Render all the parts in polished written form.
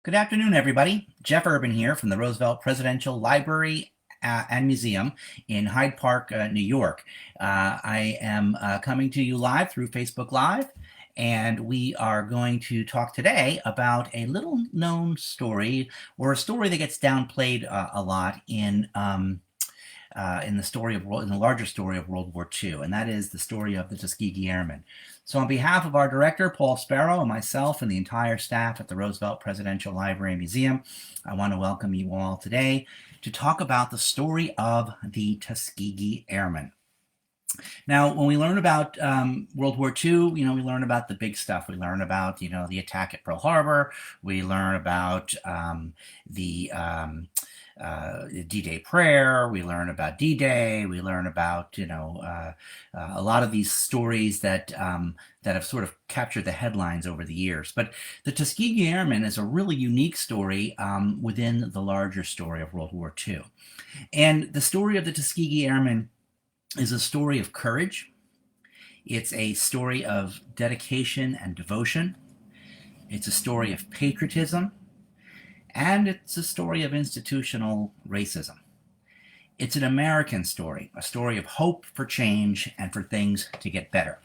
Good afternoon, everybody. Jeff Urbin here from the Roosevelt Presidential Library and Museum in Hyde Park, New York. I am coming to you live through Facebook Live, and we are going to talk today about a little known story, or a story that gets downplayed a lot in the story of in the larger story of World War II, and that is the story of the Tuskegee Airmen. So, on behalf of our director, Paul Sparrow, and myself, and the entire staff at the Roosevelt Presidential Library and Museum, I want to welcome you all today to talk about the story of the Tuskegee Airmen. Now, when we learn about World War II, we learn about the big stuff. We learn about, the attack at Pearl Harbor. We learn about the D-Day prayer. We learn about D-Day. We learn about, a lot of these stories that have sort of captured the headlines over the years. But the Tuskegee Airmen is a really unique story within the larger story of World War II. And the story of the Tuskegee Airmen is a story of courage. It's a story of dedication and devotion. It's a story of patriotism. And it's a story of institutional racism. It's an American story, a story of hope for change and for things to get better.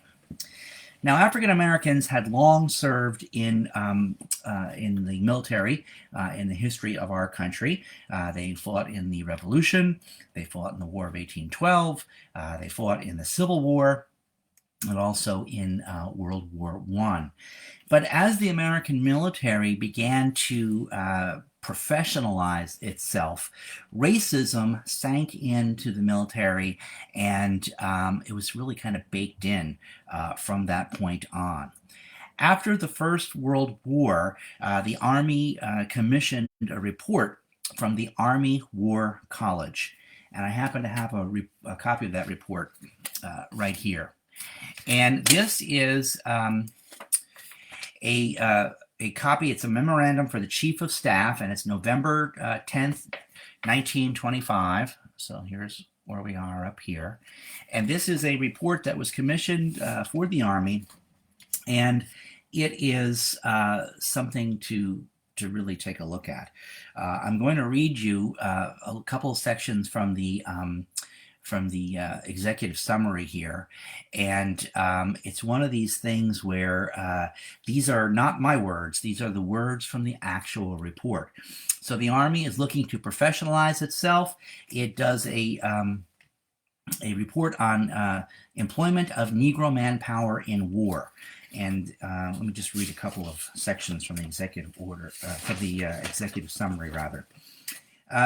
Now, African Americans had long served in the military in the history of our country. They fought in the Revolution. They fought in the War of 1812. They fought in the Civil War, and also in World War I. But as the American military began to professionalize itself, racism sank into the military, and it was really kind of baked in from that point on. After the First World War, the Army commissioned a report from the Army War College, and I happen to have a copy of that report right here. And this is a copy. It's a memorandum for the Chief of Staff, and it's November 10th, 1925. So here's where we are up here. And this is a report that was commissioned for the Army, and it is something to really take a look at. I'm going to read you a couple of sections from the executive summary here. And it's one of these things where these are not my words, these are the words from the actual report. So the Army is looking to professionalize itself. It does a report on employment of Negro manpower in war. And let me just read a couple of sections from the executive order, from the executive summary, rather.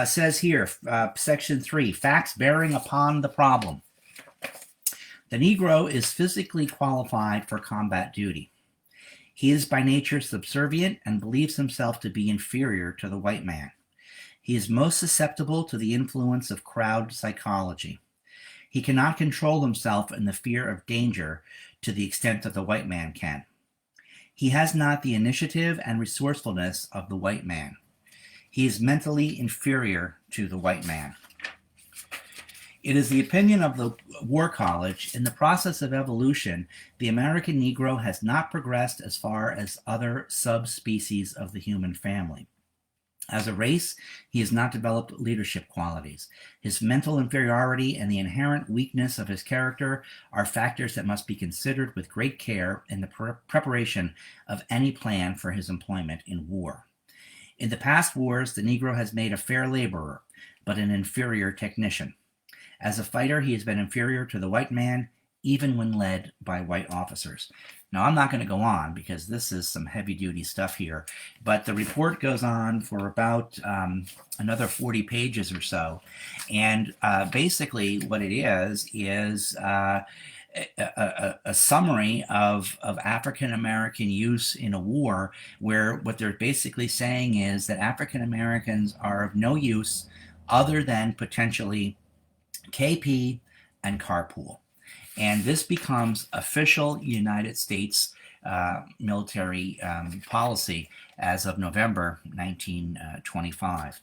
Says here, section 3, facts bearing upon the problem. The Negro is physically qualified for combat duty. He is by nature subservient and believes himself to be inferior to the white man. He is most susceptible to the influence of crowd psychology. He cannot control himself in the fear of danger to the extent that the white man can. He has not the initiative and resourcefulness of the white man. He is mentally inferior to the white man. It is the opinion of the War College, in the process of evolution, the American Negro has not progressed as far as other subspecies of the human family. As a race, he has not developed leadership qualities. His mental inferiority and the inherent weakness of his character are factors that must be considered with great care in the preparation of any plan for his employment in war. In the past wars, the Negro has made a fair laborer, but an inferior technician. As a fighter, he has been inferior to the white man, even when led by white officers. Now, I'm not going to go on because this is some heavy-duty stuff here, but the report goes on for about another 40 pages or so, and basically what it is a summary of African American use in a war, where what they're basically saying is that African Americans are of no use other than potentially KP and carpool. And this becomes official United States military policy as of November 1925.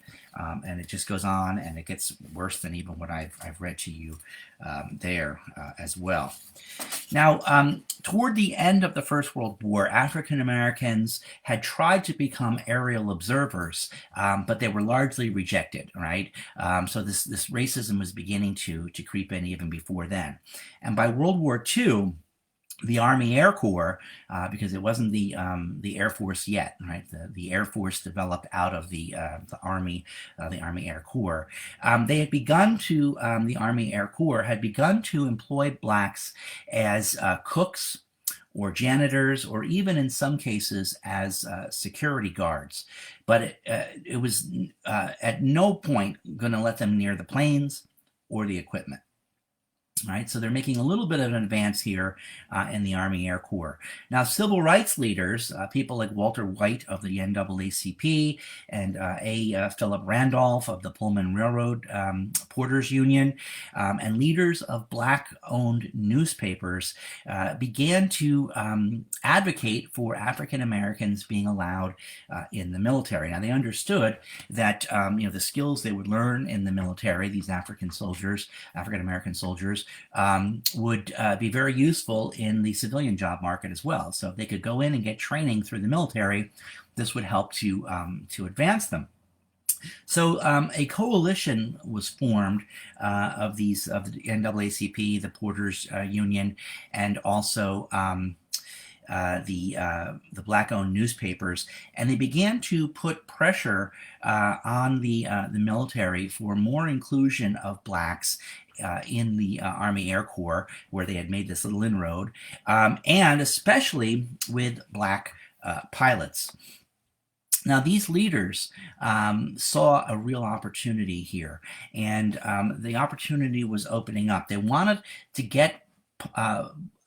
And it just goes on, and it gets worse than even what I've read to you there as well. Now, toward the end of the First World War, African Americans had tried to become aerial observers, but they were largely rejected, right? So this racism was beginning to creep in even before then. And by World War II, the Army Air Corps, because it wasn't the Air Force yet, right? The Air Force developed out of the Army Air Corps. They had begun to the Army Air Corps had begun to employ blacks as cooks or janitors, or even in some cases as security guards. But it was at no point going to let them near the planes or the equipment. Right, so they're making a little bit of an advance here in the Army Air Corps. Now, civil rights leaders, people like Walter White of the NAACP and Philip Randolph of the Pullman Railroad Porters Union, and leaders of black-owned newspapers began to advocate for African Americans being allowed in the military. Now, they understood that the skills they would learn in the military, these African American soldiers, would be very useful in the civilian job market as well. So if they could go in and get training through the military, this would help to advance them. So a coalition was formed of the NAACP, the Porters Union, and also the black-owned newspapers, and they began to put pressure on the military for more inclusion of blacks in the Army Air Corps, where they had made this little inroad, and especially with black pilots. Now, these leaders saw a real opportunity here, and the opportunity was opening up. They wanted to get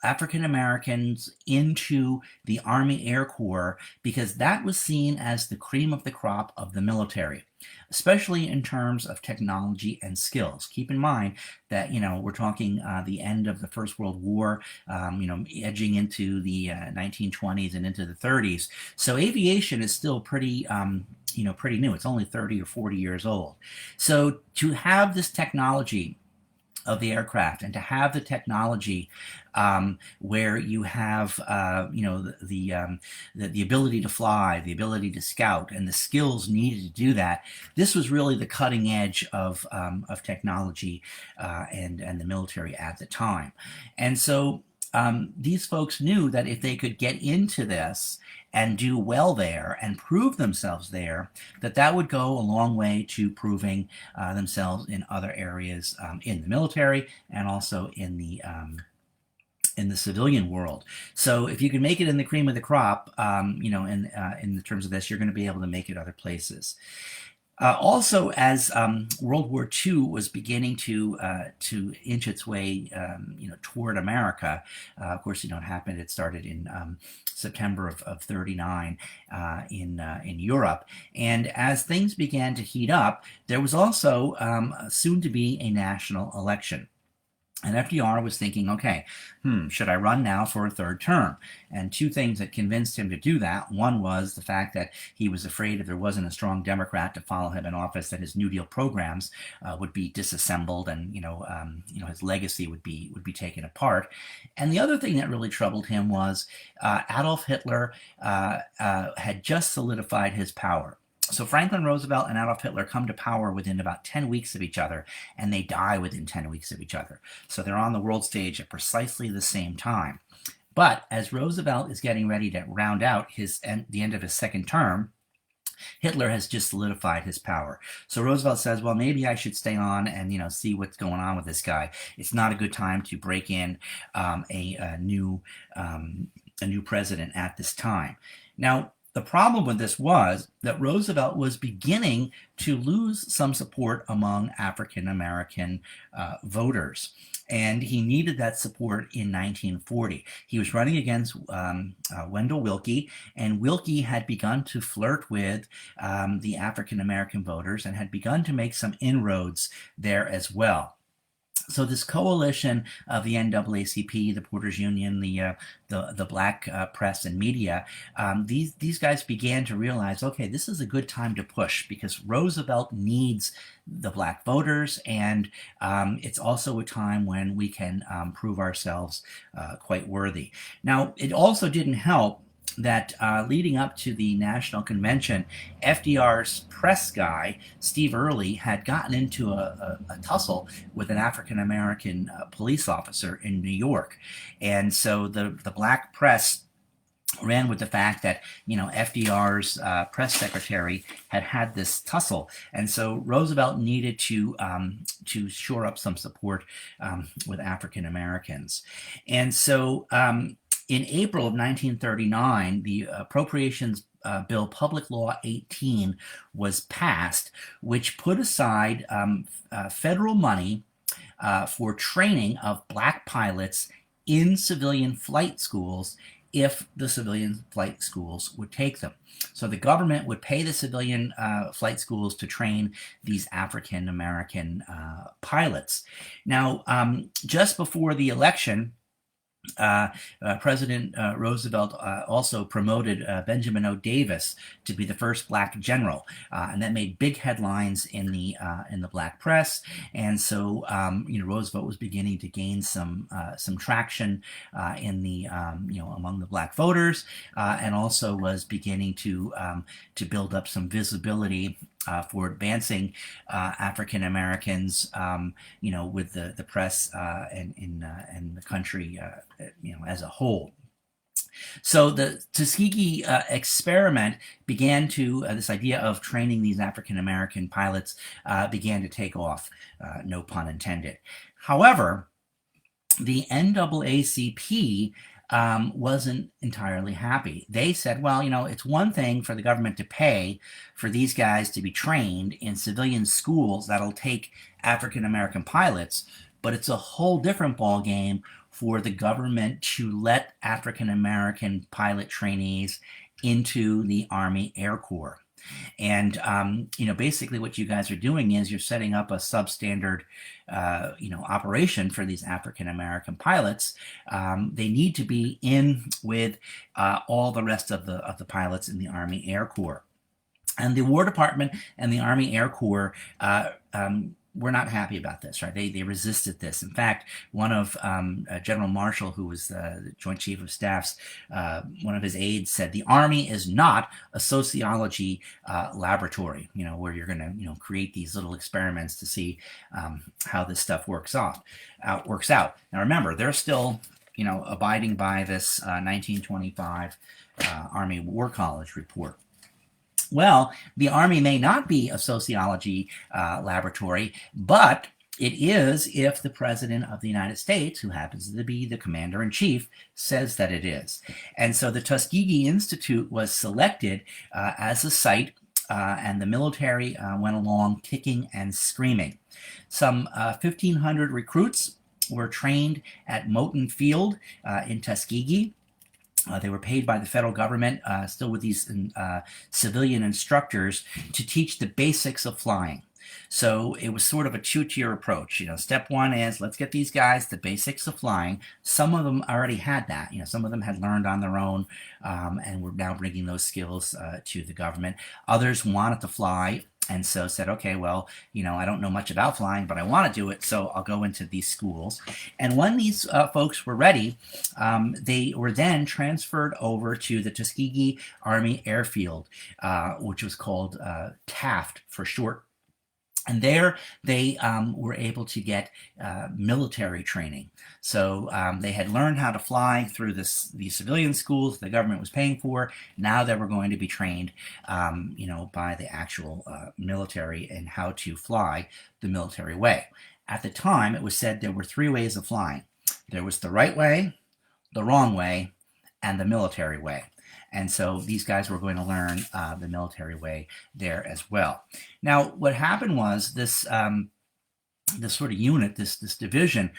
African Americans into the Army Air Corps because that was seen as the cream of the crop of the military, especially in terms of technology and skills. Keep in mind that, we're talking the end of the First World War, edging into the 1920s and into the 30s. So aviation is still pretty new. It's only 30 or 40 years old. So to have this technology of the aircraft, and to have the technology where you have the ability to fly, the ability to scout, and the skills needed to do that, this was really the cutting edge of technology and the military at the time. And so these folks knew that if they could get into this and do well there and prove themselves there, that would go a long way to proving themselves in other areas in the military and also in the civilian world. So if you can make it in the cream of the crop, in the terms of this, you're going to be able to make it other places. Also, as World War II was beginning to inch its way, toward America, of course, it happened. It started in September of 39 in Europe, and as things began to heat up, there was also soon to be a national election. And FDR was thinking, okay, should I run now for a third term? And two things that convinced him to do that. One was the fact that he was afraid if there wasn't a strong Democrat to follow him in office, that his New Deal programs would be disassembled, and his legacy would be taken apart. And the other thing that really troubled him was Adolf Hitler had just solidified his power. So Franklin Roosevelt and Adolf Hitler come to power within about 10 weeks of each other, and they die within 10 weeks of each other. So they're on the world stage at precisely the same time. But as Roosevelt is getting ready to round out the end of his second term, Hitler has just solidified his power. So Roosevelt says, well, maybe I should stay on and, see what's going on with this guy. It's not a good time to break in a new president at this time. Now, the problem with this was that Roosevelt was beginning to lose some support among African American voters, and he needed that support in 1940. He was running against Wendell Willkie, and Willkie had begun to flirt with the African American voters and had begun to make some inroads there as well. So this coalition of the NAACP, the Porters Union, the black press and media, these guys began to realize, okay, this is a good time to push because Roosevelt needs the black voters, and it's also a time when we can prove ourselves quite worthy. Now, it also didn't help that leading up to the National Convention, FDR's press guy, Steve Early, had gotten into a tussle with an African American police officer in New York. And so the black press ran with the fact that, FDR's press secretary had this tussle, and so Roosevelt needed to shore up some support with African Americans, and so in April of 1939, the Appropriations Bill, Public Law 18, was passed, which put aside federal money for training of black pilots in civilian flight schools if the civilian flight schools would take them. So the government would pay the civilian flight schools to train these African American pilots. Now, just before the election, President Roosevelt also promoted Benjamin O. Davis to be the first black general, and that made big headlines in the black press. And so, Roosevelt was beginning to gain some traction in the among the black voters, and also was beginning to build up some visibility for advancing African Americans, with the press and the country, as a whole. So the Tuskegee experiment began to, this idea of training these African American pilots began to take off, no pun intended. However, the NAACP wasn't entirely happy. They said, well, it's one thing for the government to pay for these guys to be trained in civilian schools that'll take African American pilots, but it's a whole different ballgame for the government to let African American pilot trainees into the Army Air Corps. And, basically what you guys are doing is you're setting up a substandard, operation for these African American pilots. They need to be in with all the rest of the pilots in the Army Air Corps. And the War Department and the Army Air Corps were not happy about this, right? They resisted this. In fact, one of General Marshall, who was the Joint Chief of Staff's, one of his aides said, the Army is not a sociology laboratory, where you're going to, create these little experiments to see how this stuff works out. Now, remember, they're still, abiding by this 1925 Army War College report. Well, the Army may not be a sociology laboratory, but it is if the President of the United States, who happens to be the Commander-in-Chief, says that it is. And so the Tuskegee Institute was selected as a site, and the military went along kicking and screaming. Some 1,500 recruits were trained at Moton Field in Tuskegee. They were paid by the federal government, still with these civilian instructors, to teach the basics of flying. So it was sort of a two-tier approach. Step one is let's get these guys the basics of flying. Some of them already had that. Some of them had learned on their own, and were now bringing those skills to the government. Others wanted to fly, and so said, okay, well, I don't know much about flying, but I want to do it, so I'll go into these schools. And when these folks were ready, they were then transferred over to the Tuskegee Army Airfield, which was called Taft for short. And there they were able to get military training. So they had learned how to fly through these civilian schools the government was paying for. Now they were going to be trained, by the actual military and how to fly the military way. At the time, it was said there were three ways of flying. There was the right way, the wrong way, and the military way. And so these guys were going to learn the military way there as well. Now, what happened was this sort of unit, this division,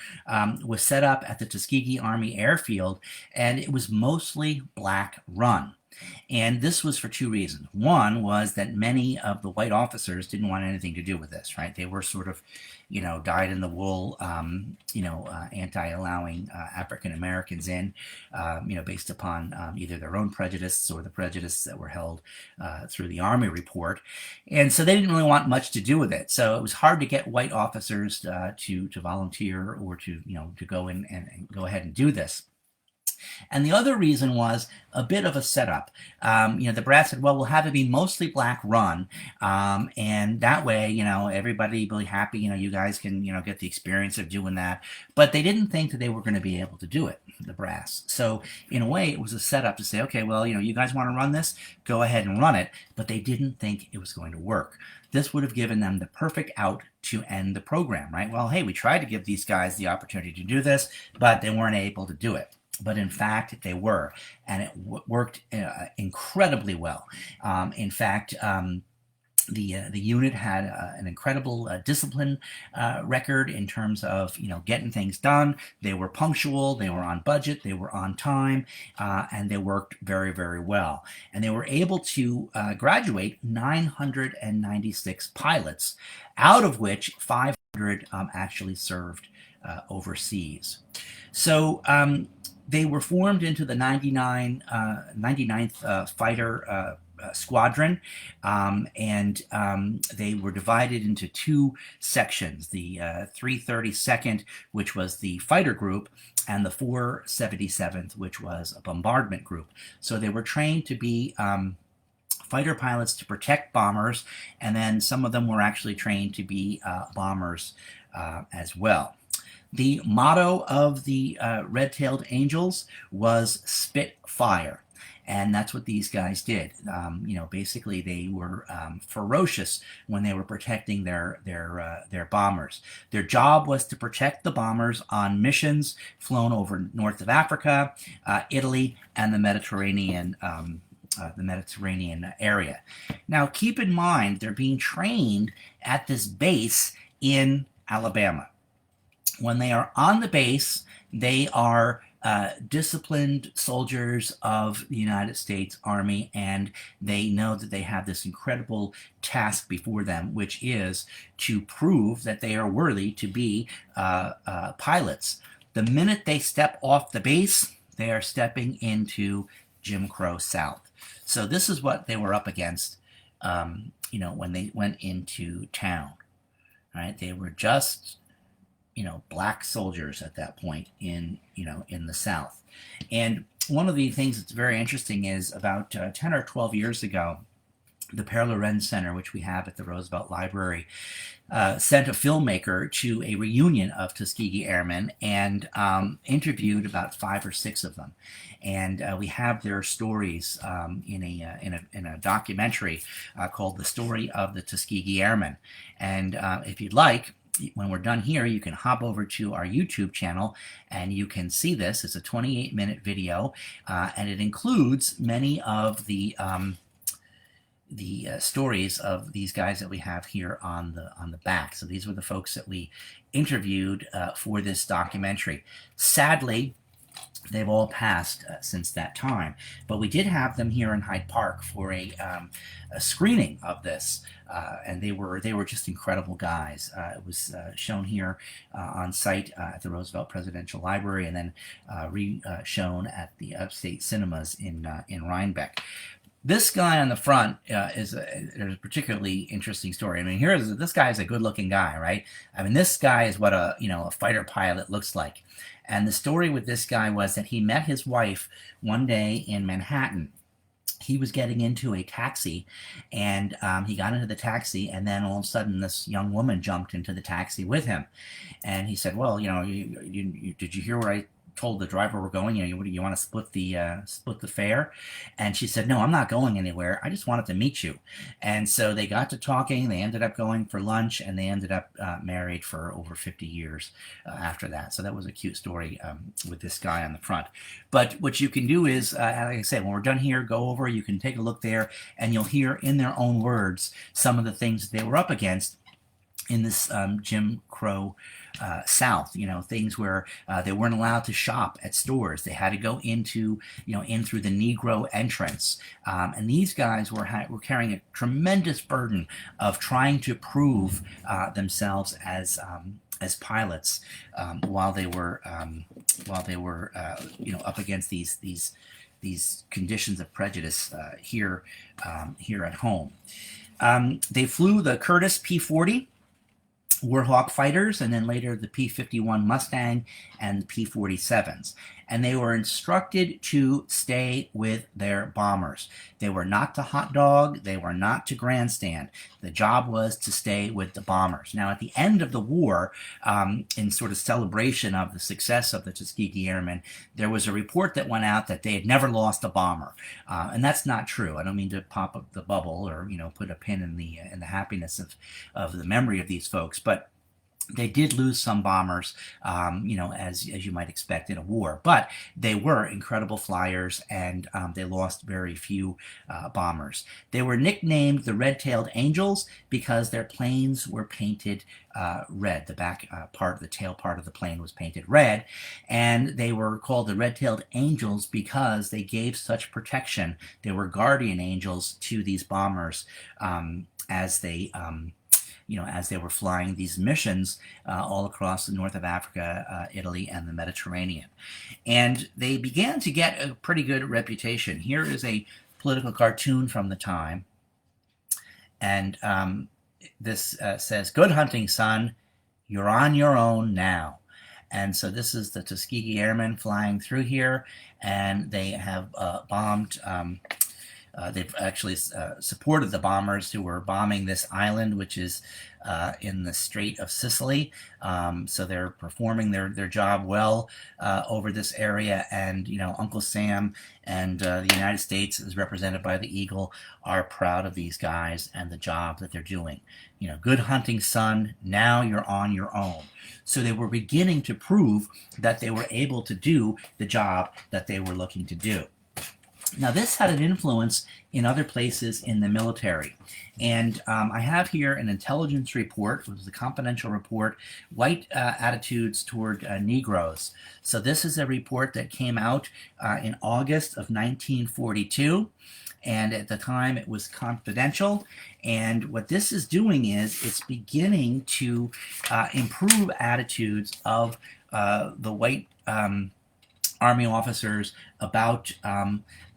was set up at the Tuskegee Army Airfield, and it was mostly black run. And this was for two reasons. One was that many of the white officers didn't want anything to do with this, right? They were sort of, dyed in the wool, anti-allowing African Americans in, based upon either their own prejudice or the prejudice that were held through the Army report. And so they didn't really want much to do with it. So it was hard to get white officers to volunteer or to go in and go ahead and do this. And the other reason was a bit of a setup. The brass said, well, we'll have it be mostly black run. And that way, everybody will be happy. You guys can, get the experience of doing that. But they didn't think that they were going to be able to do it, the brass. So in a way, it was a setup to say, okay, well, you guys want to run this? Go ahead and run it. But they didn't think it was going to work. This would have given them the perfect out to end the program, right? Well, hey, we tried to give these guys the opportunity to do this, but they weren't able to do it. But in fact, they were, and it worked incredibly well. In fact, the unit had an incredible discipline record in terms of getting things done. They were punctual, they were on budget, they were on time, and they worked very, very well. And they were able to graduate 996 pilots, out of which 500 actually served overseas. So they were formed into the 99th Fighter Squadron, and they were divided into two sections, the 332nd, which was the fighter group, and the 477th, which was a bombardment group. So they were trained to be fighter pilots to protect bombers, and then some of them were actually trained to be bombers as well. The motto of the Red-Tailed Angels was Spitfire, and that's what these guys did. Basically they were ferocious when they were protecting their bombers. Their job was to protect the bombers on missions flown over north of Africa, Italy, and the Mediterranean area. Now, keep in mind, they're being trained at this base in Alabama. When they are on the base, they are disciplined soldiers of the United States Army, and they know that they have this incredible task before them, which is to prove that they are worthy to be pilots. The minute they step off the base, they are stepping into Jim Crow South. So this is what they were up against, when they went into town. Right? They were just black soldiers at that point in the South. And one of the things that's very interesting is about 10 or 12 years ago, the Père Lorenz Center, which we have at the Roosevelt Library, sent a filmmaker to a reunion of Tuskegee Airmen and interviewed about 5 or 6 of them. And we have their stories in a documentary called The Story of the Tuskegee Airmen. And if you'd like, when we're done here, you can hop over to our YouTube channel and you can see this. It's a 28-minute video, and it includes many of the stories of these guys that we have here on the back. So these were the folks that we interviewed for this documentary. Sadly, they've all passed since that time, but we did have them here in Hyde Park for a screening of this, and they were just incredible guys. It was shown here on site at the Roosevelt Presidential Library, and then re-shown at the Upstate Cinemas in Rhinebeck. This guy on the front is a particularly interesting story. I mean, this guy is a good-looking guy, right? I mean, this guy is what a fighter pilot looks like. And the story with this guy was that he met his wife one day in Manhattan. He was getting into a taxi, and he got into the taxi, and then all of a sudden this young woman jumped into the taxi with him. And he said, well, did you hear where I told the driver we're going? You want to split the fare? And she said, no, I'm not going anywhere. I just wanted to meet you. And so they got to talking. They ended up going for lunch, and they ended up married for over 50 years after that. So that was a cute story with this guy on the front. But what you can do is, like I said, when we're done here, go over, you can take a look there, and you'll hear in their own words some of the things they were up against. in this Jim Crow South, things where they weren't allowed to shop at stores. They had to go into, in through the Negro entrance. And these guys were carrying a tremendous burden of trying to prove themselves as pilots while they were up against these conditions of prejudice here at home. They flew the Curtiss P-40 Warhawk fighters, and then later the P-51 Mustang and the P-47s. And they were instructed to stay with their bombers. They were not to hot dog. They were not to grandstand. The job was to stay with the bombers. Now, at the end of the war, in sort of celebration of the success of the Tuskegee Airmen, there was a report that went out that they had never lost a bomber. And that's not true. I don't mean to pop up the bubble or, put a pin in the happiness of the memory of these folks, but they did lose some bombers, as you might expect in a war, but they were incredible flyers, and they lost very few bombers. They were nicknamed the Red-Tailed Angels because their planes were painted red. The back part, the tail part of the plane was painted red, and they were called the Red-Tailed Angels because they gave such protection. They were guardian angels to these bombers as they were flying these missions all across the north of Africa, Italy, and the Mediterranean. And they began to get a pretty good reputation. Here is a political cartoon from the time. And this says, "Good hunting, son. You're on your own now." And so this is the Tuskegee Airmen flying through here, and they have bombed... they've actually supported the bombers who were bombing this island, which is in the Strait of Sicily. So they're performing their job well over this area. And, Uncle Sam and the United States, as represented by the Eagle, are proud of these guys and the job that they're doing. Good hunting, son. Now you're on your own. So they were beginning to prove that they were able to do the job that they were looking to do. Now, this had an influence in other places in the military. And I have here an intelligence report. It was a confidential report, White Attitudes Toward Negroes. So this is a report that came out in August of 1942. And at the time, it was confidential. And what this is doing is it's beginning to improve attitudes of the white Army officers about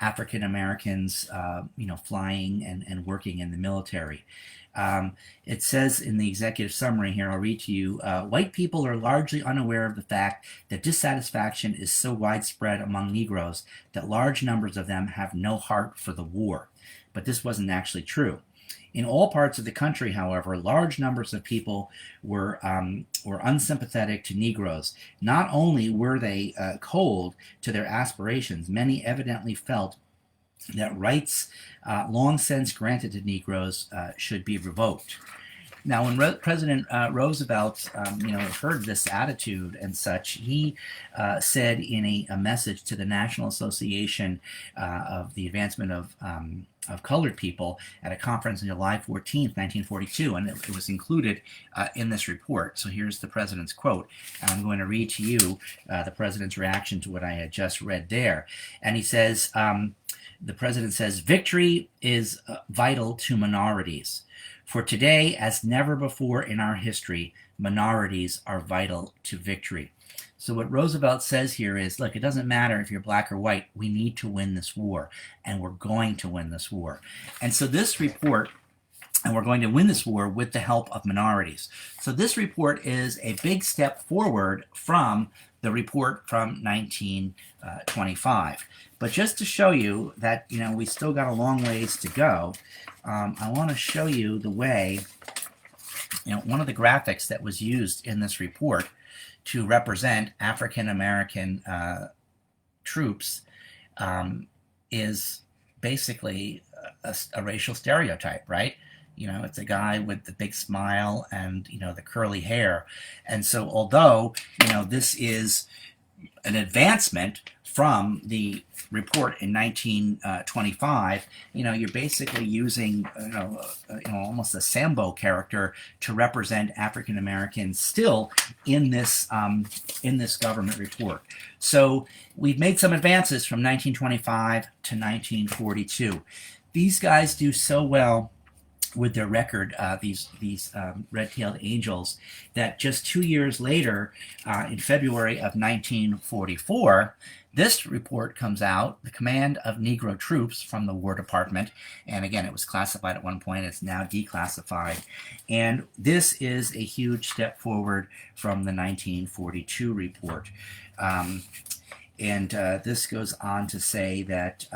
African Americans, flying and working in the military. It says in the executive summary here, I'll read to you, white people are largely unaware of the fact that dissatisfaction is so widespread among Negroes that large numbers of them have no heart for the war. But this wasn't actually true. In all parts of the country, however, large numbers of people were unsympathetic to Negroes. Not only were they cold to their aspirations, many evidently felt that rights long since granted to Negroes should be revoked. Now, when President Roosevelt, heard this attitude and such, he said in a message to the National Association of the Advancement of Colored People at a conference on July 14th, 1942, and it was included in this report. So here's the president's quote. I'm going to read to you the president's reaction to what I had just read there. And he says, the president says, "Victory is vital to minorities. For today, as never before in our history, minorities are vital to victory." So what Roosevelt says here is, look, it doesn't matter if you're black or white. We need to win this war, and we're going to win this war. And so this report, and we're going to win this war with the help of minorities. So this report is a big step forward from the report from 1925. But just to show you that, we still got a long ways to go, I want to show you the way, one of the graphics that was used in this report to represent African American troops is basically a racial stereotype, right? It's a guy with the big smile and, the curly hair. And so although, this is, an advancement from the report in 1925. You're basically using, almost a Sambo character to represent African Americans still in this government report. So we've made some advances from 1925 to 1942. These guys do so well with their record, these red-tailed angels, that just 2 years later, in February of 1944, this report comes out, the command of Negro troops from the War Department, and again, it was classified at one point, it's now declassified, and this is a huge step forward from the 1942 report. This goes on to say that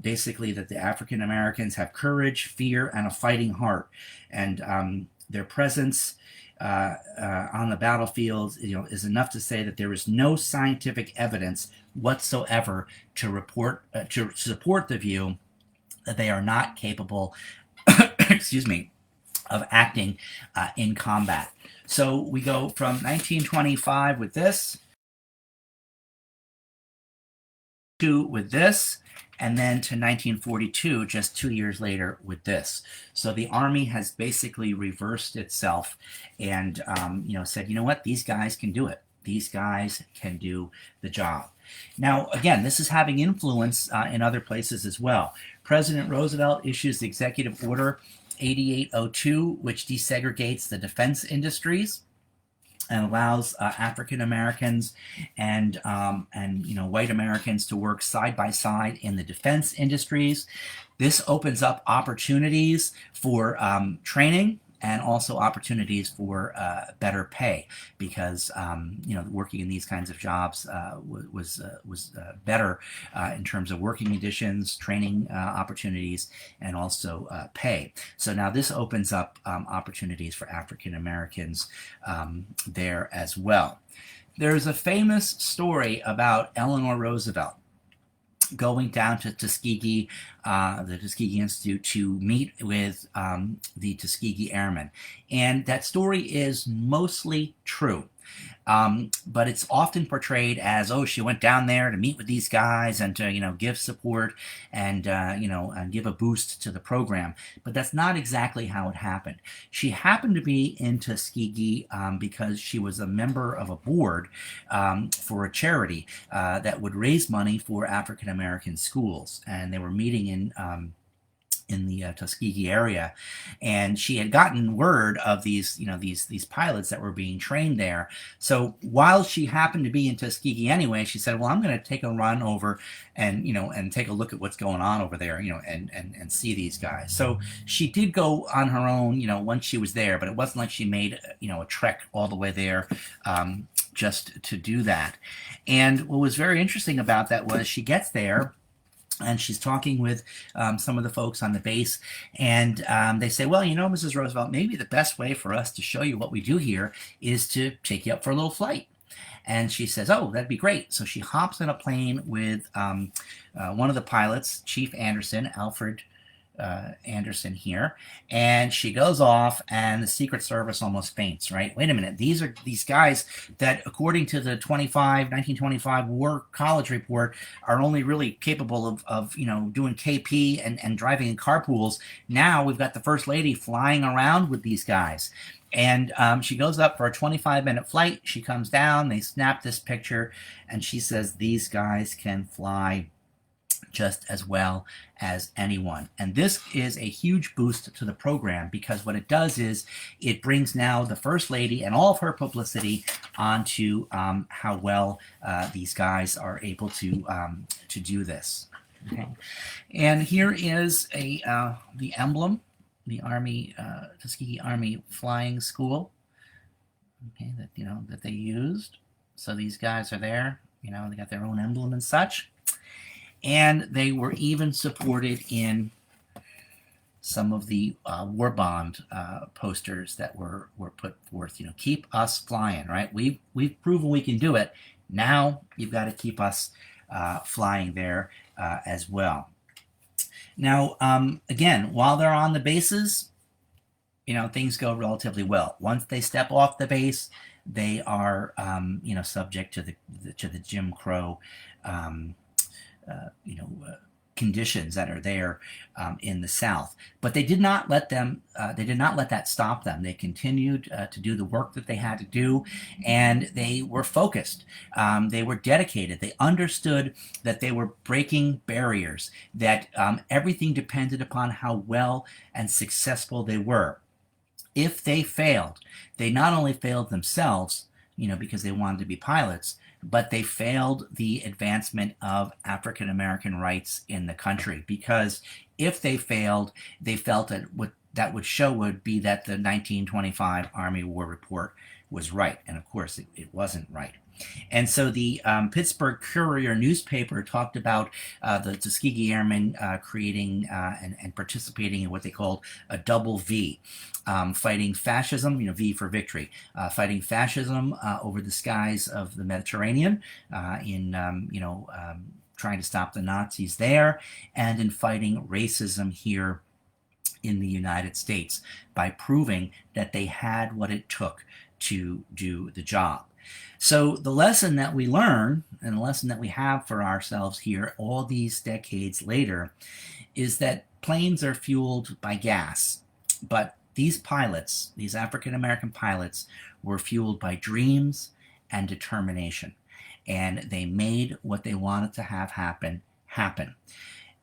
basically that the African Americans have courage, fear, and a fighting heart, and their presence on the battlefield, is enough to say that there is no scientific evidence whatsoever to support the view that they are not capable, excuse me, of acting in combat. So we go from 1925 with this and then to 1942, just 2 years later, with this. So the Army has basically reversed itself and, said, you know what, these guys can do it. These guys can do the job. Now, again, this is having influence in other places as well. President Roosevelt issues the Executive Order 8802, which desegregates the defense industries and allows African Americans and white Americans to work side by side in the defense industries. This opens up opportunities for training and also opportunities for better pay, because working in these kinds of jobs was better in terms of working conditions, training opportunities, and also pay. So now this opens up opportunities for African Americans there as well. There's a famous story about Eleanor Roosevelt going down to Tuskegee, the Tuskegee Institute, to meet with the Tuskegee Airmen. And that story is mostly true. But it's often portrayed as, oh, she went down there to meet with these guys and to, give support and, and give a boost to the program. But that's not exactly how it happened. She happened to be in Tuskegee because she was a member of a board for a charity that would raise money for African American schools. And they were meeting in the Tuskegee area, and she had gotten word of these pilots that were being trained there. So while she happened to be in Tuskegee anyway, she said, well, I'm going to take a run over and and take a look at what's going on over there, and see these guys. So she did go on her own, once she was there, but it wasn't like she made a trek all the way there just to do that. And what was very interesting about that was she gets there and she's talking with some of the folks on the base, and they say, well, Mrs. Roosevelt, maybe the best way for us to show you what we do here is to take you up for a little flight. And she says, oh, that'd be great. So she hops in a plane with one of the pilots, Chief Anderson, Alfred Anderson here, and she goes off, and the Secret Service almost faints, right? Wait a minute, these are these guys that, according to the 1925 War College report, are only really capable of doing KP and driving in carpools. Now we've got the First Lady flying around with these guys. And she goes up for a 25-minute flight. She comes down, they snap this picture, and she says, these guys can fly just as well as anyone. And this is a huge boost to the program, because what it does is it brings now the First Lady and all of her publicity onto how well these guys are able to do this. Okay. And here is the emblem, the Army, Tuskegee Army Flying School, okay, that they used. So these guys are there, they got their own emblem and such. And they were even supported in some of the war bond posters that were put forth. Keep us flying, right? We've proven we can do it. Now you've got to keep us flying there as well. Now, again, while they're on the bases, things go relatively well. Once they step off the base, they are, subject to the Jim Crow, um, uh, you know, uh, conditions that are there in the South. But they did not let them. They did not let that stop them. They continued to do the work that they had to do, and they were focused. They were dedicated. They understood that they were breaking barriers. That everything depended upon how well and successful they were. If they failed, they not only failed themselves, because they wanted to be pilots, but they failed the advancement of African American rights in the country. Because if they failed, they felt that what that would show would be that the 1925 Army War Report was right. And of course, it wasn't right. And so the Pittsburgh Courier newspaper talked about the Tuskegee Airmen creating and participating in what they called a double V, fighting fascism, V for victory, fighting fascism over the skies of the Mediterranean trying to stop the Nazis there, and in fighting racism here in the United States by proving that they had what it took to do the job. So the lesson that we learn, and the lesson that we have for ourselves here all these decades later, is that planes are fueled by gas. But these pilots, these African American pilots, were fueled by dreams and determination. And they made what they wanted to have happen.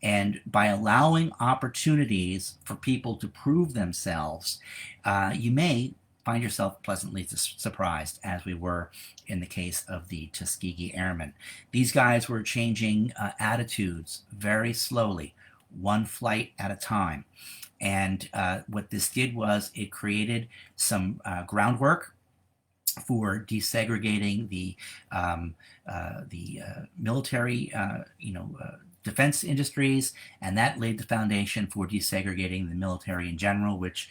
And by allowing opportunities for people to prove themselves, you may find yourself pleasantly surprised, as we were in the case of the Tuskegee Airmen. These guys were changing attitudes very slowly, one flight at a time. And what this did was it created some groundwork for desegregating the military, defense industries, and that laid the foundation for desegregating the military in general, which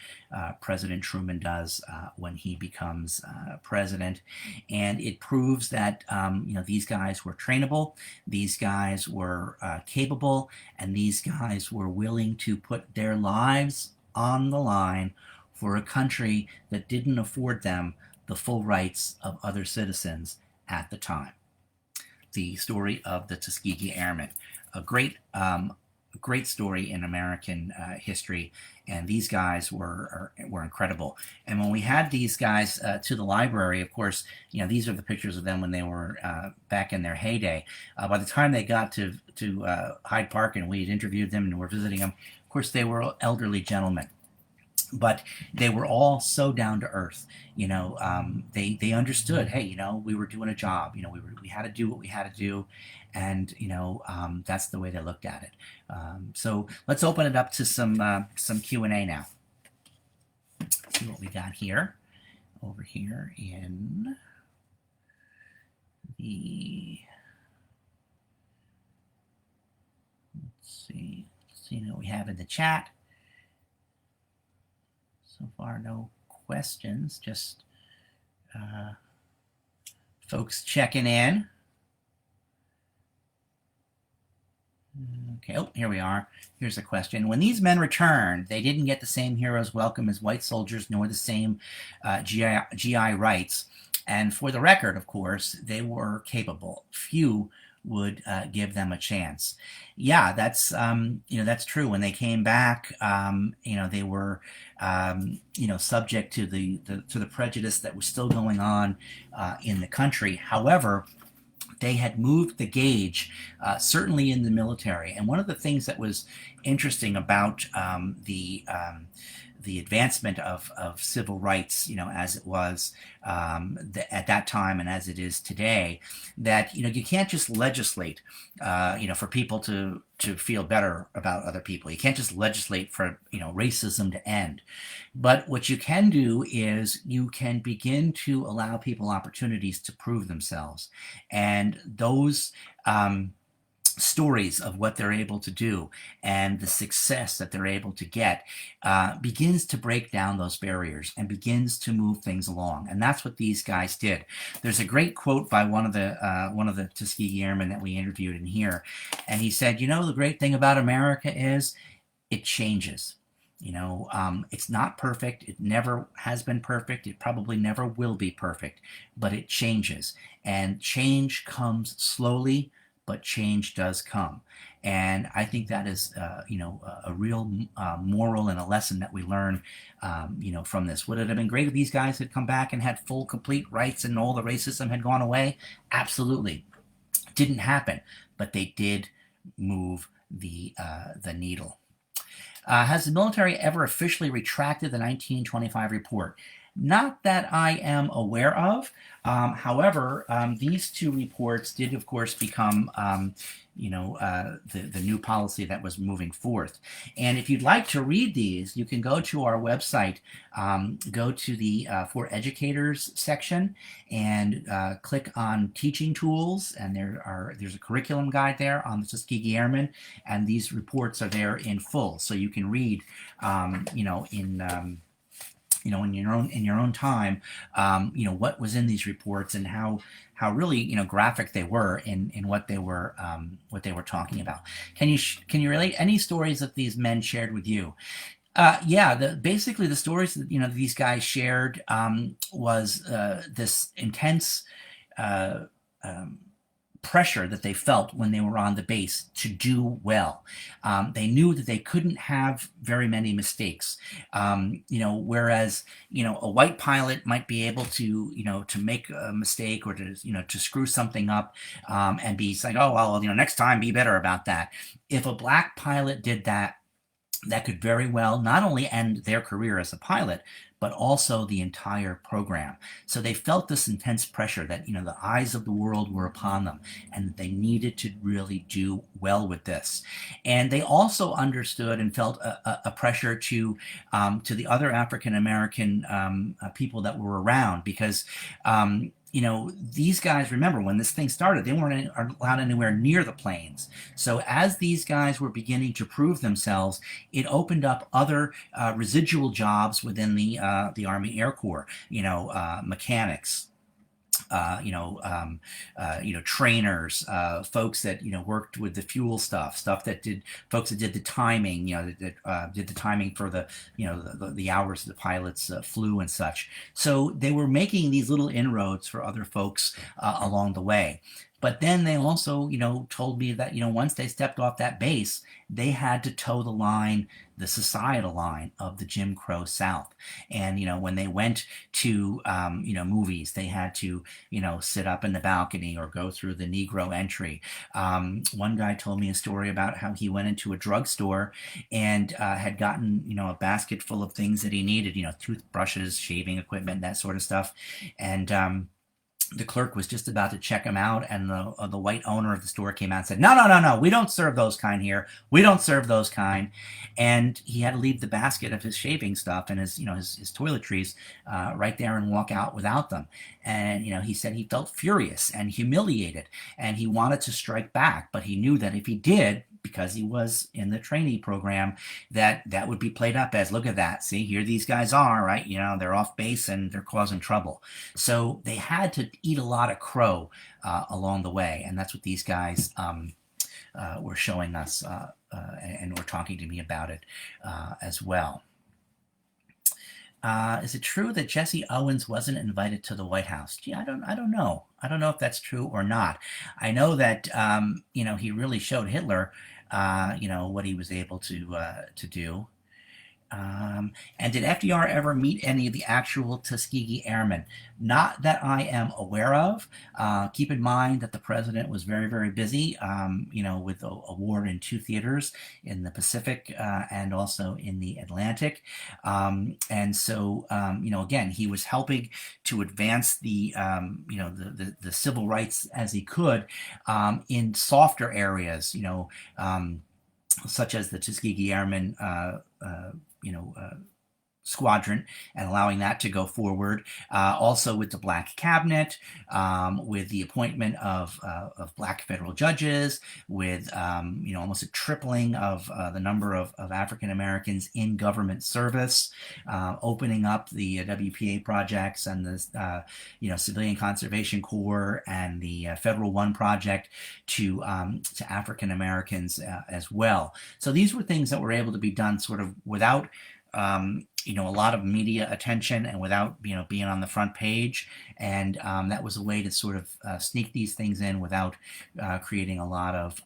President Truman does when he becomes president. And it proves that these guys were trainable, these guys were capable, and these guys were willing to put their lives on the line for a country that didn't afford them the full rights of other citizens at the time. The story of the Tuskegee Airmen, a great story in American history, and these guys were incredible. And when we had these guys to the library, of course, these are the pictures of them when they were back in their heyday. By the time they got to Hyde Park and we had interviewed them and were visiting them, of course, they were elderly gentlemen. But they were all so down to earth. They understood. Hey, we were doing a job. We had to do what we had to do, and that's the way they looked at it. So let's open it up to some Q&A now. Let's see what we got here. Over here in the. Let's see what we have in the chat. So far, no questions, just folks checking in. Okay, here we are. Here's a question. When these men returned, they didn't get the same hero's welcome as white soldiers, nor the same GI rights. And for the record, of course, they were capable. Few would give them a chance. Yeah, that's true. When they came back, they were subject to the prejudice that was still going on in the country. However, they had moved the gauge, certainly in the military. And one of the things that was interesting about the advancement of civil rights, as it was at that time and as it is today, that you can't just legislate, for people to feel better about other people. You can't just legislate for racism to end. But what you can do is you can begin to allow people opportunities to prove themselves, and those stories of what they're able to do and the success that they're able to get begins to break down those barriers and begins to move things along. And that's what these guys did. There's a great quote by one of the Tuskegee Airmen that we interviewed in here, and he said, the great thing about America is it changes. It's not perfect. It never has been perfect. It probably never will be perfect, but it changes. And change comes slowly, but change does come. And I think that is, a real moral and a lesson that we learn, from this. Would it have been great if these guys had come back and had full, complete rights and all the racism had gone away? Absolutely. Didn't happen, but they did move the needle. Has the military ever officially retracted the 1925 report? Not that I am aware of. However, these two reports did, of course, become, the new policy that was moving forth. And if you'd like to read these, you can go to our website, go to the For Educators section, and click on Teaching Tools, and there's a curriculum guide there on the Tuskegee Airmen, and these reports are there in full, so you can read, in your own time, what was in these reports and how really graphic they were in what they were talking about. Can you relate any stories that these men shared with you? Yeah, basically the stories that these guys shared was this intense uh, um, pressure that they felt when they were on the base to do well. They knew that they couldn't have very many mistakes. Whereas a white pilot might be able to make a mistake or to screw something up, and be like, oh well, next time be better about that. If a black pilot did that, that could very well not only end their career as a pilot, but also the entire program. So they felt this intense pressure that, the eyes of the world were upon them and they needed to really do well with this. And they also understood and felt a pressure to the other African American people that were around, because these guys, remember, when this thing started, they weren't allowed anywhere near the planes. So as these guys were beginning to prove themselves, it opened up other residual jobs within the Army Air Corps, mechanics, trainers, folks that worked with the fuel stuff that did folks that did the timing, that did the timing for the hours the pilots flew and such. So they were making these little inroads for other folks along the way. But then they also, told me that, once they stepped off that base, they had to toe the line, the societal line of the Jim Crow South. And, when they went to, movies, they had to, sit up in the balcony or go through the Negro entry. One guy told me a story about how he went into a drugstore and had gotten, a basket full of things that he needed, toothbrushes, shaving equipment, that sort of stuff. And, the clerk was just about to check him out, and the white owner of the store came out and said, "No, no, no, no, we don't serve those kind here. We don't serve those kind." And he had to leave the basket of his shaving stuff and his toiletries right there and walk out without them. And he said he felt furious and humiliated, and he wanted to strike back, but he knew that if he did, because he was in the trainee program, that would be played up as, look at that, see, here these guys are, right, they're off base and they're causing trouble. So they had to eat a lot of crow along the way, and that's what these guys were showing us, and were talking to me about it as well. Is it true that Jesse Owens wasn't invited to the White House? Gee, I don't know. I don't know if that's true or not. I know that he really showed Hitler, what he was able to do. And did FDR ever meet any of the actual Tuskegee Airmen? Not that I am aware of. Keep in mind that the president was very, very busy, with a war in two theaters, in the Pacific and also in the Atlantic. And so, again, he was helping to advance the civil rights as he could in softer areas, such as the Tuskegee Airmen, Squadron and allowing that to go forward. Also with the Black Cabinet, with the appointment of Black federal judges, with almost a tripling of the number of African Americans in government service, opening up the WPA projects and the Civilian Conservation Corps and the Federal One Project to African Americans as well. So these were things that were able to be done sort of without a lot of media attention and without being on the front page, and that was a way to sort of sneak these things in without creating a lot of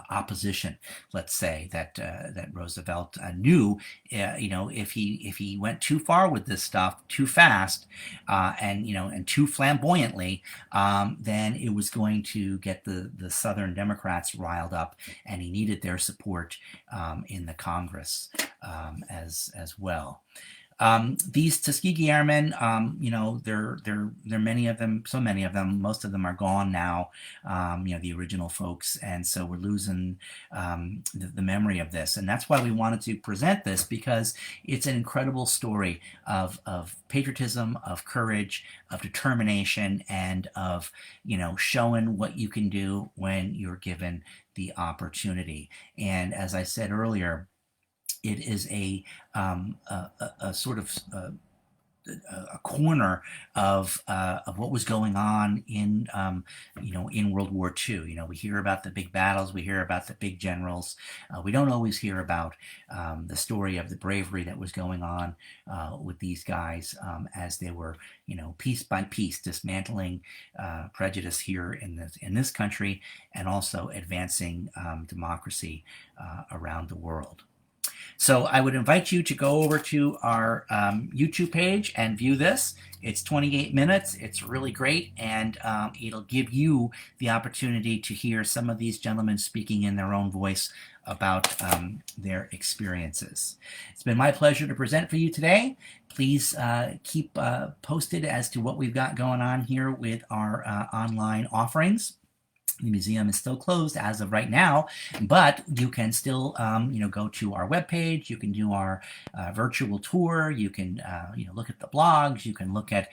opposition, let's say, that Roosevelt knew, if he went too far with this stuff too fast, and too flamboyantly, then it was going to get the Southern Democrats riled up, and he needed their support in the Congress as well. These Tuskegee Airmen, there are many of them, so many of them. Most of them are gone now, the original folks, and so we're losing the memory of this. And that's why we wanted to present this, because it's an incredible story of patriotism, of courage, of determination, and of showing what you can do when you're given the opportunity. And as I said earlier, it is a sort of a corner of what was going on in in World War II. We hear about the big battles, we hear about the big generals. We don't always hear about the story of the bravery that was going on with these guys as they were, piece by piece dismantling prejudice here in this country, and also advancing democracy around the world. So I would invite you to go over to our YouTube page and view this. It's 28 minutes. It's really great, and it'll give you the opportunity to hear some of these gentlemen speaking in their own voice about their experiences. It's been my pleasure to present for you today. Please keep posted as to what we've got going on here with our online offerings. The museum is still closed as of right now, but you can still, go to our webpage. You can do our virtual tour. You can, look at the blogs. You can look at,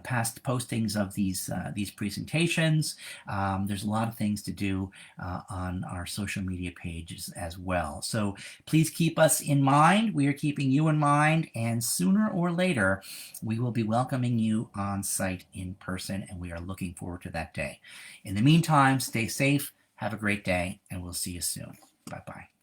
past postings of these presentations. There's a lot of things to do on our social media pages as well. So please keep us in mind. We are keeping you in mind, and sooner or later, we will be welcoming you on site in person, and we are looking forward to that day. In the meantime, stay safe, have a great day, and we'll see you soon. Bye-bye.